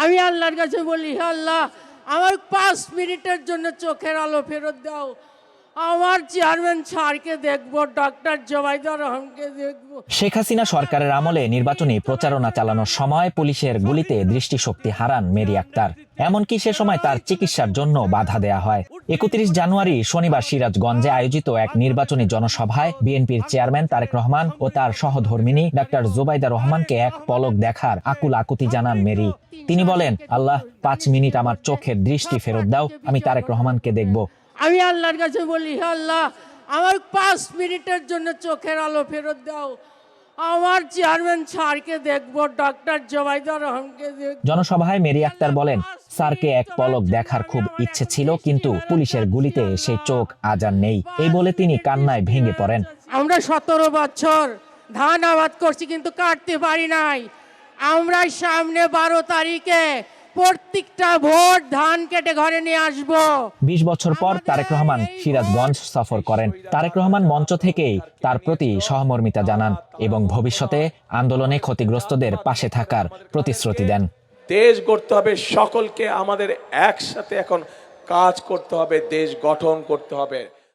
আমি আল্লাহর কাছে বলি, হে আল্লাহ, আমার 5 মিনিটের জন্য চোখের আলো ফেরত দাও। আমার চেয়ারম্যান স্যারকে দেখবো, ডক্টর জোবাইদা রহমানকে দেখবো। শেখ হাসিনা সরকারের আমলে নির্বাচনী প্রচারণা চালানোর সময় পুলিশের গুলিতে দৃষ্টিশক্তি হারান মেরি আক্তার। এমনকি সে সময় তার চিকিৎসার জন্য বাধা দেয়া হয়। 31 জানুয়ারি শনিবার সিরাজগঞ্জে আয়োজিত এক নির্বাচনী জনসভায় বিএনপির চেয়ারম্যান তারেক রহমান ও তার সহধর্মিণী ডক্টর জোবাইদা রহমানকে এক পলক দেখার আকুল আকুতি জানান মেরি। তিনি বলেন, আল্লাহ, 5 মিনিট আমার চোখের দৃষ্টি ফেরত দাও, আমি তারেক রহমানকে দেখব। আমি আল্লাহর কাছে বলি, হে আল্লাহ, আমার 5 মিনিটের জন্য চোখের আলো ফেরত দাও। আমার চেয়ারম্যান স্যারকে দেখবো, ডক্টর জোবাইদা রহমানকে দেখবো। জনসভায় মেরি আক্তার বলেন, স্যারকে এক পলক দেখার খুব ইচ্ছে ছিল, কিন্তু পুলিশের গুলিতে সেই চোখ আজ আর নেই। এই বলে তিনি কান্নায় ভেঙে পড়েন। আমরা 17 বছর ধান আবাদ করছি, কিন্তু কাটতে পারি নাই। আমরা সামনে 12 তারিখে প্রত্যেকটা ভোট ধান কেটে ঘরে নিয়ে আসবো। 20 বছর পর তারেক রহমান সিরাজগঞ্জ সফর করেন। তারেক রহমান মঞ্চ থেকেই তার প্রতি সহমর্মিতা জানান এবং ভবিষ্যতে আন্দোলনে ক্ষতিগ্রস্তদের পাশে থাকার প্রতিশ্রুতি দেন। দেশ গড়তে হবে, সকলকে আমাদের একসাথে এখন কাজ করতে হবে, দেশ গঠন করতে হবে।